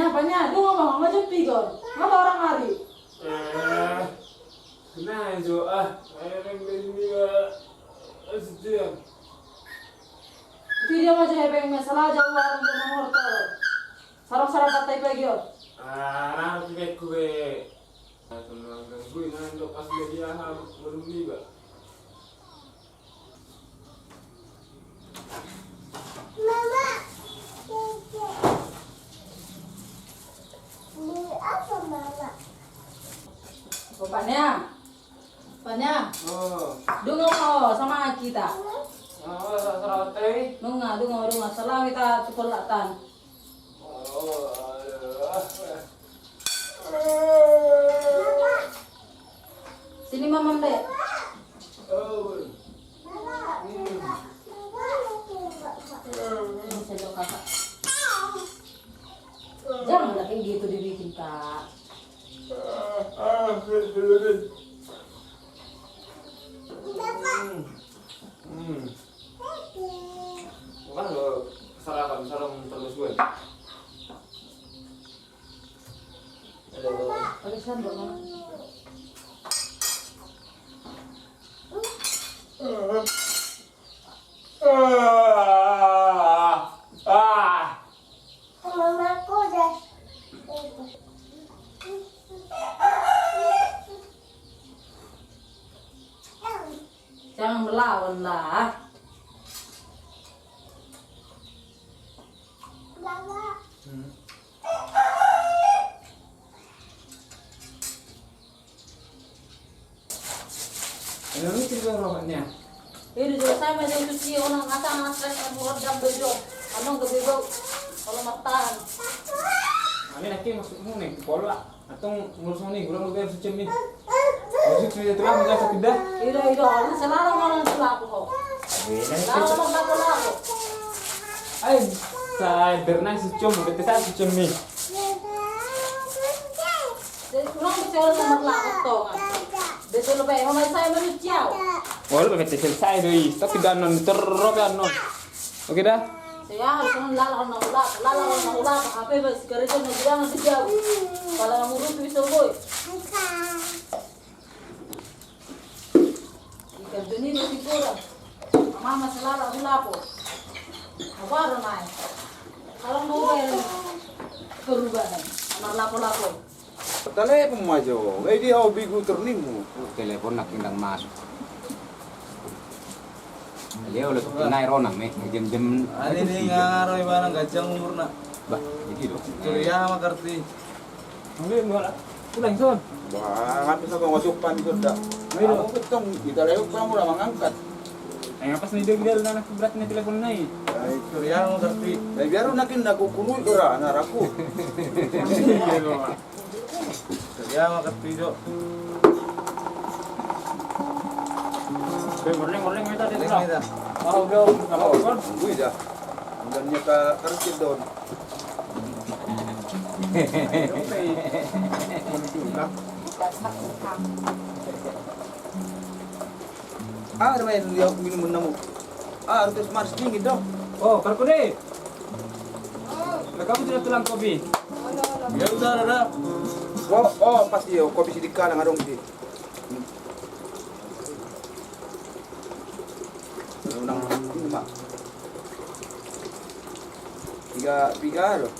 Panya, dua ngomong aja pigon. Ngapa orang hari? Nah, itu sedih. Video aja hebeng masalah jauh warung ke nomor tuh. Sarang-sarang katai pagi yo. Aku gue. Tenang gue nanti pas dia belum tiba. Mama, beli apa mama? Bapaknya, Oh, dungo mau sama kita. serate. Dungo, salah kita sekolahkan. Oh, Sini mamam deh. oh. Ini sendok kakak. Jangan lah kayak gitu dibikin kak. Bukan lo sarapan sarung terus gue. Pakai sendok mama. Mamaku udah. Jangan melawan lah. Mama, Ini cerita rohnya. Ini juga saya masih cuci orang asal stres buat jam bejo. Anong gabi bau kalau matahan. Ini nanti masukmu nih pola atau ngurus nih kurang lebih secem nih. Masuk sudah terang menjadi tidak. Ida, ini selalu orang selaku kok. Selalu orang laku. Ay, saya berna secem, betul saya secem nih. Jadi kurang bicara sama laku toh kan. Betul lebih, mama saya menuciau. Walau betul selesai doi, tapi ganon terus ganon. Oke dah. Saya harus lalang ulah, HP bes kerja jangan sejauh. Kalau ngurus bisa boy. Ikan jenis masih kurang. Mama selalu lapo. Baru naik. Kalau mau bayar perubahan, anak lapo-lapo. Telepon maju, dia hobi gue ternimu. Telepon nak indang masuk. Dia udah kenai ronang nih, jam-jam. Ani nih ngaroy barang gajang umur nak. Bah, jadi loh. Curiya makarti. Ambil enggak pulang son. Wah, bisa kau masuk pan sudah. Aku ketong kita lewat kamu udah mengangkat. Ay apa sih dia anak berat nih telepon naik. Ay, curiya makarti. Ay, biar nakin aku kunul ora anak aku. Curiya makarti do. Goreng kita dia Ini terang. dah. Oh udah, kalau kon. Gue dah. Undangnya ke kerja don. Ada main dia minum menamu. Harus mars dingin dong. Oh, Karkude. Kamu sudah tulang kopi. Ya udah. Oh, pasti ya kopi sedikit yang ada di. Unang ini mak. Tiga loh.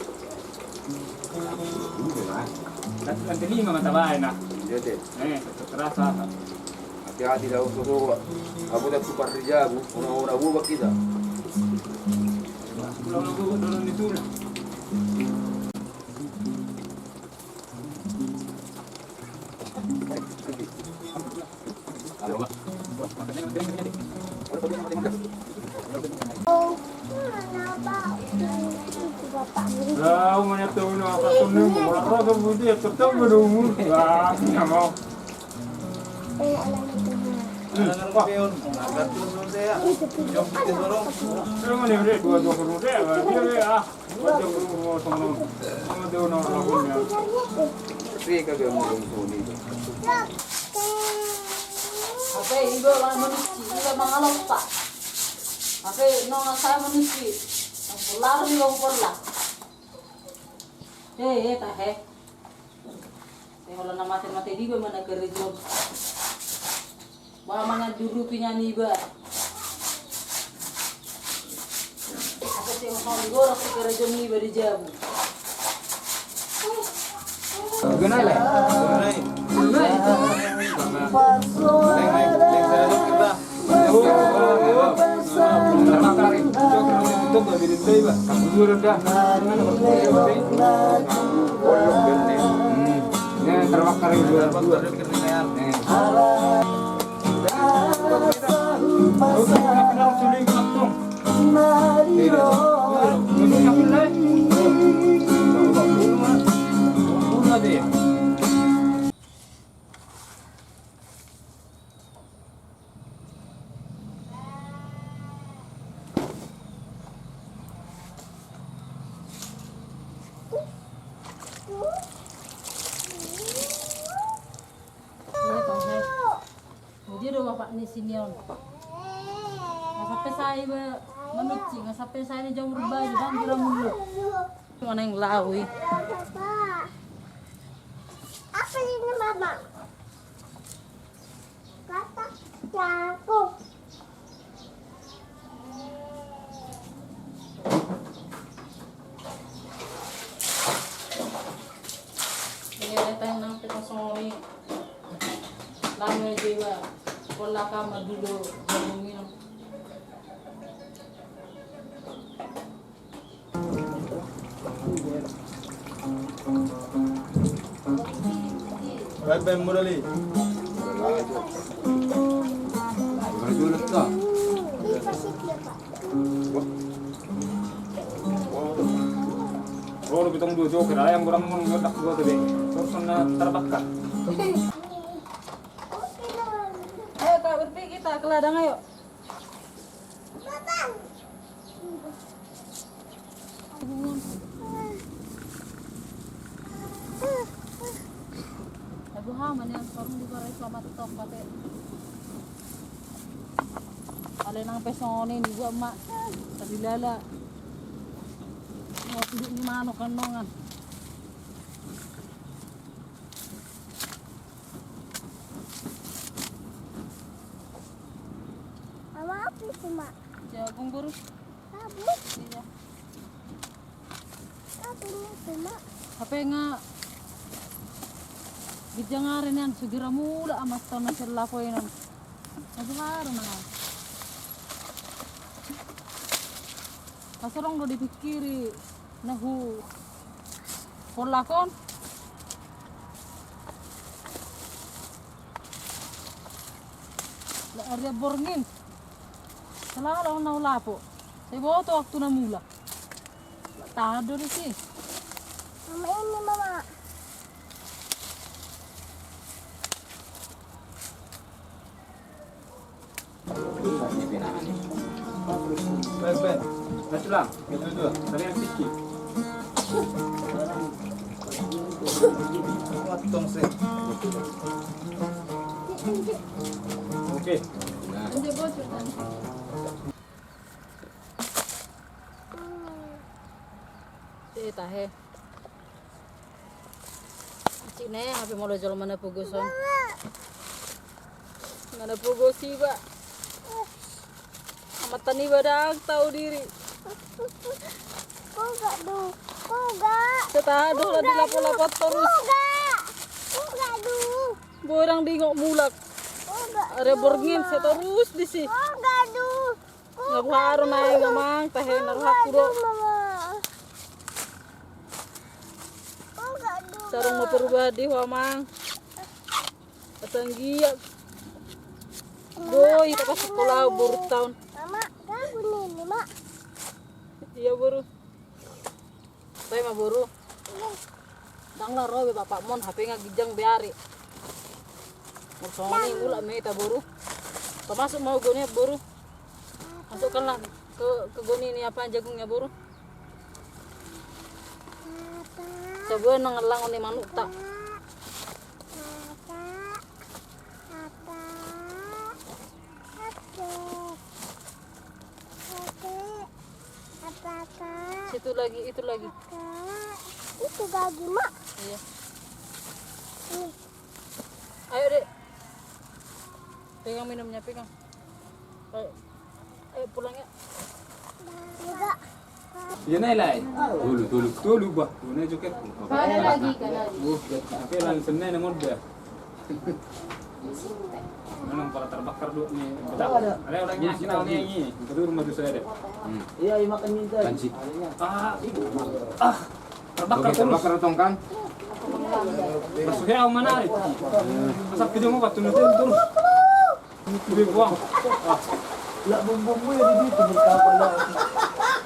Nanti 5 mata baik nak. Jadi, Terasa. hati-hati dah untuk aku dah super rijabu, una buba kita. Kalau nunggu dorong itu lah. Halo, Pak. Lah, mana tahu nak kata nunggu, malah rasa budi tetap menunggu. Wah, nggak mau. Alangan kopi on, agak terus saya. Jom kita dorong. Jangan ni beri dua puluh deh, dia ah, 20 sama dia nak lakunya. Tapi kagak mau suni. HP ibu orang manusia, ibu mangalok pak. HP nong saya manusia, yang pular ni orang pular. tahe. Saya kalau nama mati di mana kerja. Bawa mana dulu punya niba. Aku sih mau digorok sih kerja niba di jamu. Gimana lah? Terbakar itu. Jadi do bapak ni sinion. Sampai saya menuci, sampai saya ni jauh berubah dan kira mulu. Mana yang lawi? Papa. Apa ini mama? Kata jago. Ini datang nang petosori. Lama jiwa. Pola kama dulu minum. Bye Murali. Berjulut kok. Dikasih dia pak. Oh, lu pitong dua joker ayam kurang mengotak gua tadi. Terus sana terbakar. Ayo kak berpi kita ke ladang ayo. Papa. Abu haman yang sorong di barai selamat tok pate. Ale nang pesone ni gua emak. Tadi lala. Mau duduk ni mano kanongan. Mama apa itu mak? Jagung buru. Kabut. Iya. Apa ini itu mak? Apa nga Gijangarin yan, segera mula amas tao na sila ko yun. Nagumaro na nga. Kasarong do dipikiri nahu polakon. La area borngin. Salah lang na ulapo. Sa boto waktu na mula. Tado rin si. Mama ini mama. Ben. Natulang. Itu dua. Tadi yang sikit. Potong sih. Oke. Hindi bocor na. Tahe. Cine, hape mo lo jalo mana puguson. Mana pugusi ba? Mata ni badak tahu diri. Kok gak du? Kok gak? Setado lah dilapot-lapot terus. Kok gak du? Borang dingok mulak. Kok gak? Are borngin saya terus di si. Kok gak du? Ngabuharo na yung gamang tahe naruhak Du kudo. mama. Kok gak du? Sarong maperubah di wamang. Katanggiyak. Boy, tapos sekolah buruk tahun. Mama, kamu nih, mak. Iya buru. Saya mah buru. Dang lah robe bapak mon HP ngagijang biari. Maksoni mula meta buru. Termasuk mau goni buru. Masukkanlah ke goni ini apa jagungnya buru. Sebuah nangalang ni manuk tak. Situ lagi, itu lagi. Itu lagi, Mak. Iya. Ini. Ayo, Dek. Pegang minumnya, pegang. Ayo pulang ya. Juga. Iya nilai. Tulu bah. Ini juga. Ada lagi kan lagi. Tapi langsung nih nomor dia. Memang para terbakar dulu nih. Betul. Ada orangnya kita ini. Itu rumah dosa ada. Iya, makan minta. Kancik. Terbakar terus. Terbakar tongkang. Masuknya aku mana itu? Masa video mau batu nanti terus. Ini buang. Lah bumbu ya di situ berkapa lah.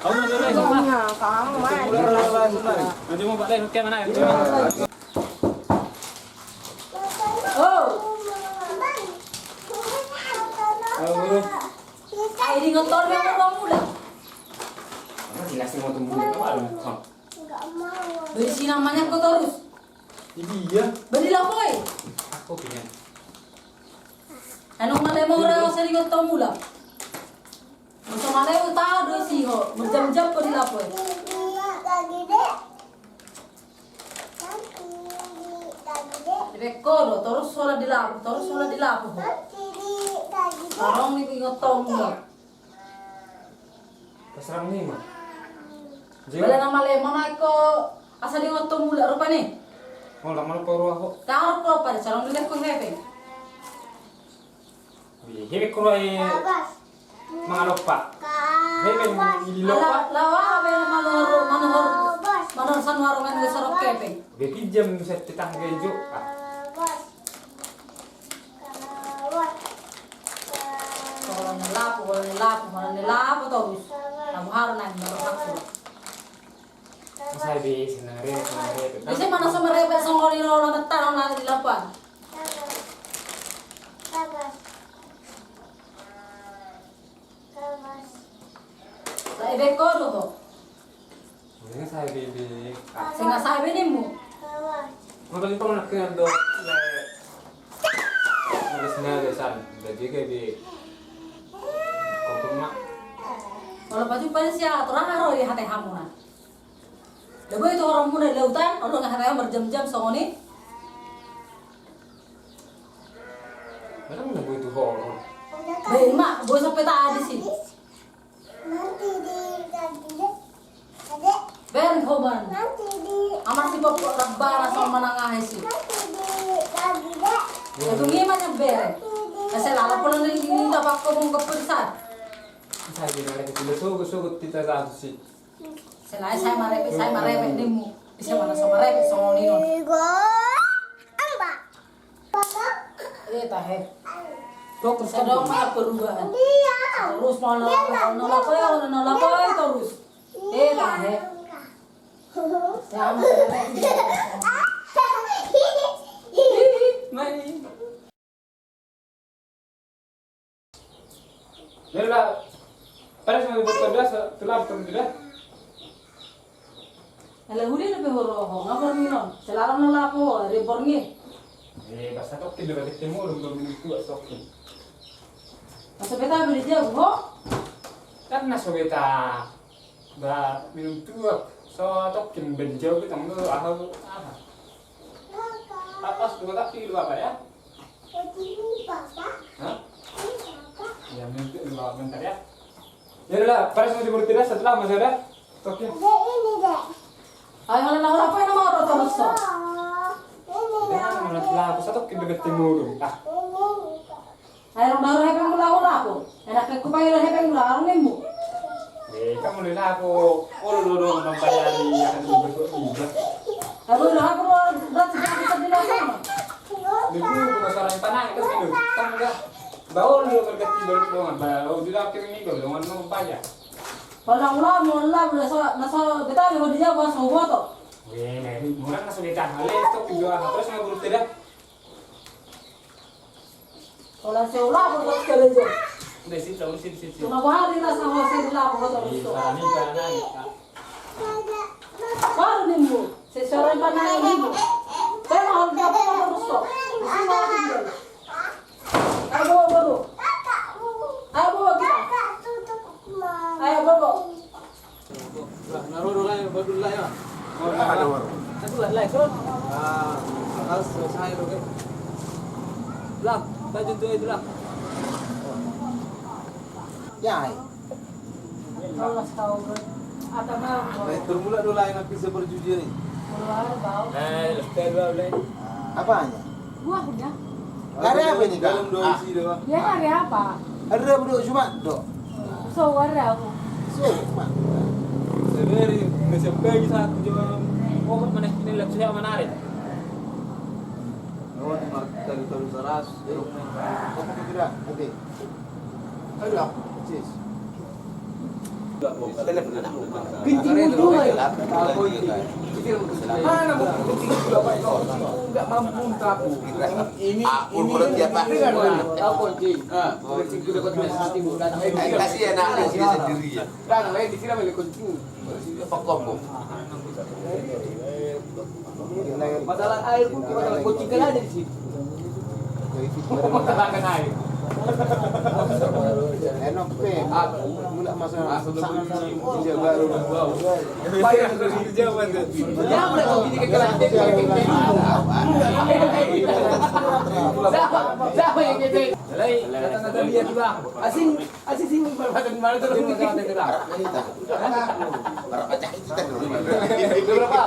Kamu nanti lagi mana? Kamu main. Nanti mau balik oke mana? Oh, Halo. ayo di ngotor yang orang muda. Jelas mau tunggu kemarin. Enggak mau. Beri si namanya kau terus. Iya. Beri lah boy. Aku pengen. Anong mana mau orang usah di ngotor mula. Macam mana yang tahu dua sih ho, berjam-jam beri lah boy. Lagi, Dek. Lagi, Dek. Rekodo terus suara dilapu, terus suara dilapu. Lagi, Dek. Orang ni ngotor mula. Keserang nih mah. Bala nama lemon ako asa di ngotor mula rupa ni. Mau lama lu kau aku. Kau ko pa, sarong dili ko hepe. Hebe kuroi Awas. mangalok pak. Hebe ilok pak. Lawa be manor san warongan we sarok kepe. Hebe pinjam bisa tetang gejo. Awas. Awas. Kalau nelapu terus. Kamu harus nang berhak. Saya be senare. Bisa mana sama rebe songori rola betarang lagi di lapan. Awas. Awas. Sa ebe ko do. Ini saya be. Singa sabi nimu. Awas. Magaling pa nak kaya do. Malas na desan. Jadi kayak be. Kau Kalau baju pada siya turang haro ya hati hamuna. Lebo itu orang muda lautan, orang hati berjam-jam songoni. Alam na itu horor. Be mak, boy sampai tak ada sih. Nanti di lagi, Dek. Adek. Ben hoban. Nanti di. Amar si pop rabbana sama manangah sih. Nanti di lagi, Dek. Itu gimana bere? Kasi lala pala na yung dapat ko mong kapurisan. Saya be na kita sugot kita sa si. Selain saya marepet demu. Bisa mana sama repet sama ninon. Tiga. Empat. Papa. Tahe. Dokter saya dong mah perubahan. Dia. Terus mau nolakoy terus. Tahe. Saya mah Mai. Lala. Parece que botar dasa, telah terjadi. Ala huli na behoro ngapor ninon. Selaram nolapo reborngi. Basta tok kilo ka temo dum minuto sok. Masa beta beli dia ho. Kan na sobeta ba minuto so tok kin benjo kita mo aha. Atas dua tak kilo apa ya? Ini Papa. Hah? Ini Papa. Ya minuto dua bentar ya. Ya lah, parece que dimulai tidak setelah masih ada. Tokin. Ada ini, Dek. Ay hala na wala pa na maro terus. Oh, ini, Dek. Jangan melatih aku satu kin dekat timur. Ah, Ay ron daro hepe mula wala ko. Enak ko pa iro hepe mula aron nemu. kamu lihat aku, orang membayari akan berbuat. Ay ro ha ko rat sa dilo sama. Dulu masalah yang panah itu kan enggak. Bau lu berkati berdoa, bau di dalam kiri minggu, dengan mau payah. Wala wala mo la nasa beta ho dia ba so boto. Weh, nih, murah nggak sulit hal itu juga terus nggak perlu tidak. Wala se wala ko terus kelejo. Udah sih, tahu sih. Tuna bahari na sa ho se dila ko terus. Sarani karena Baru nemu. Se sore pa na nemu. Pero hal dia ko terus to. Isi ma tinggal. Ayo baru. Ayo bawa kita. Ayo bawa. Naruh dulu lah, baru dulu lah ya. Ada warung. Aku lah kron. Akal selesai loh kan. Lang, baju tu itu lang. Ya. Allah tahu bro. Atau mau Bermula dulu lain aku bisa berjujur nih. keluar bau. Lepas dua boleh. Apanya? Buahnya. Ada apa ini kak? Dalam dua isi doang. Dia hari apa? Ada berdua cuma dok. So ada aku. So cuma. Seberi mesepegi satu jam. Oh, mana kini lep saya menarik. Oh, di market taruh saras. Apa kira? Oke. Ayo, sis. Kencing dulu ya. Mana mau kencing juga Pak? Enggak mampu tapu. Ini Tahu kunci. Kunci kuda kuda hati bukan. Kasih anak dia sendiri ya. Dan lain disiram oleh kunci. Pakom bu. Masalah air pun masalah kunci kan ada di situ. Masalah kan air. enak pe. Mula masa kerja baru. Bayar dari jauhan tu. Jangan boleh kau gini ke kelantan. Siapa yang gitu? Lain, kata dia tu bang. Asin sini berbadan mana tu rumah kata tu bang. Berapa?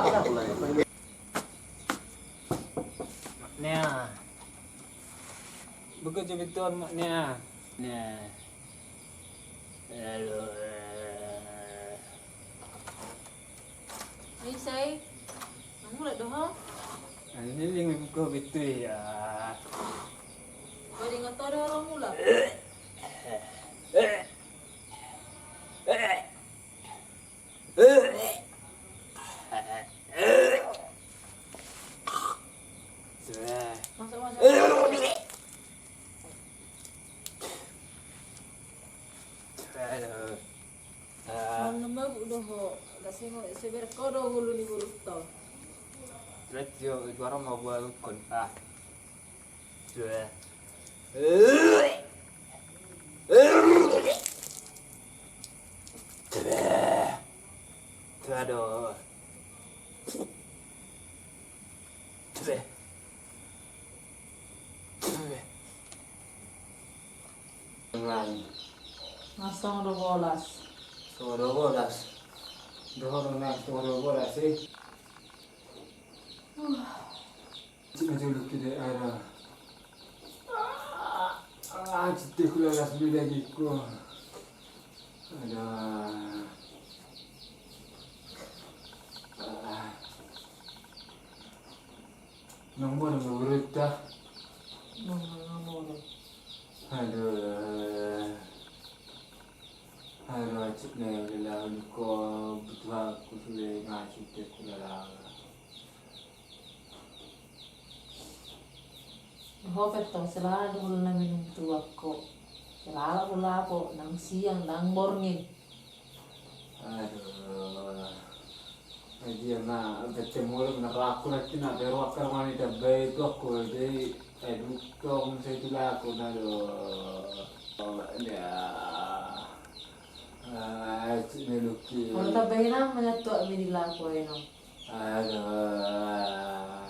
Maknya. Bekerja betul maknya. Nah. Halo. Ini saya. Kamu lihat doang. Ini yang buka betul ya. Kau dengar tahu ada orang mula. Masuk. Nama udah ho. Kasih ho. Sebenarnya kau dah hulu ni hulu tau. Radio itu orang mau buat kon sudah. Aduh. Masang udah bolas. Suara bolas. Dohor nak suara bolas sih. Cik dulu kita ada. Cik kula las lagi ko. Ada. Nombor berita. Nomor. Aduh. Aduh, cik ni bila ko betul aku sudah ngasih cik kula lah. Hopet to selalu hulu na minum tua ko. Selalu hulu ako nang siang nang morning. Aduh. Dia na bertemu na aku nanti na pero akar mani dabai itu aku jadi edukong sa itulah aku na do. Ya. Meluki. Kalau tak behina menyatu amini lako eno. Aduh.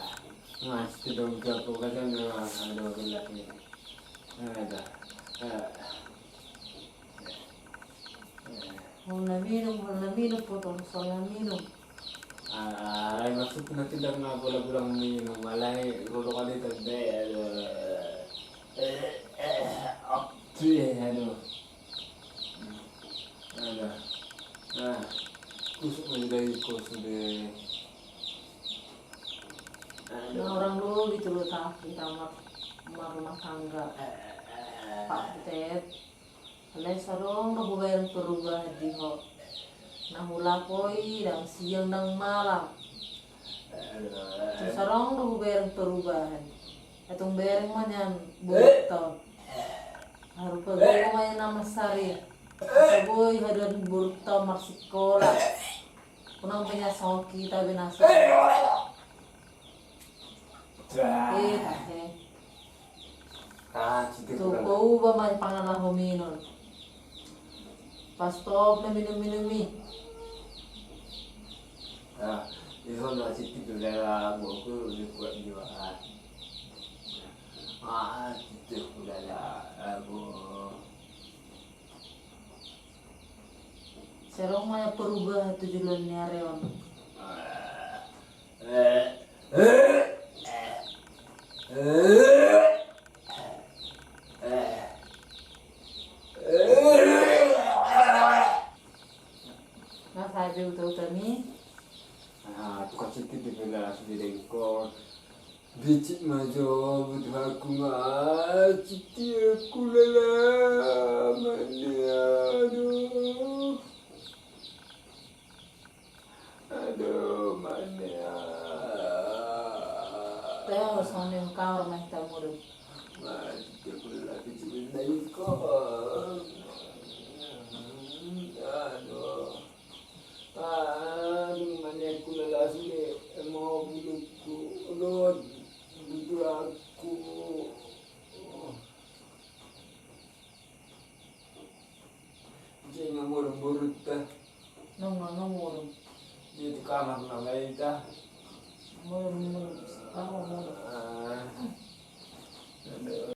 Masih dong aku kadang aduh gelap ni. Ada. Hulu na minum potong soya minum. Ay maksud na tidak na bola-bola minum malay rolo kali tanda aduh. Kusuk menjadi kusuk deh. Nah orang dulu gitu loh tak di kamar rumah tangga. Pak Tet. Alay sarong nabubayang perubahan di ho. Nahula koi dan siang dan malam. Sarong nabubayang perubahan. Itong bereng manyan burto. Harus pagay mo nama sari. Saboy hadan burto marsikola. Kunang punya soki tabi nasa. So kau ba man pangalan hominon. Pas stop na minum-minumi. Itu Rono situ udara buku buat jiwa. Itu udara aku. Serong maya perubah tujuannya Reon. Nah, saya udah nih. Tukang situ dibela sendiri kok. Bicik maju butuh aku citi aku lelah mania aduh mania Tayo sa yung kaor may tamuro. citi aku lelah bicik dari kok aduh mania aku lelah sendiri mau bulutku Lord butuh aku jangan murung-murung dah Nung murong. dia di kamar namanya dah Murong. Ako murong. Aduh.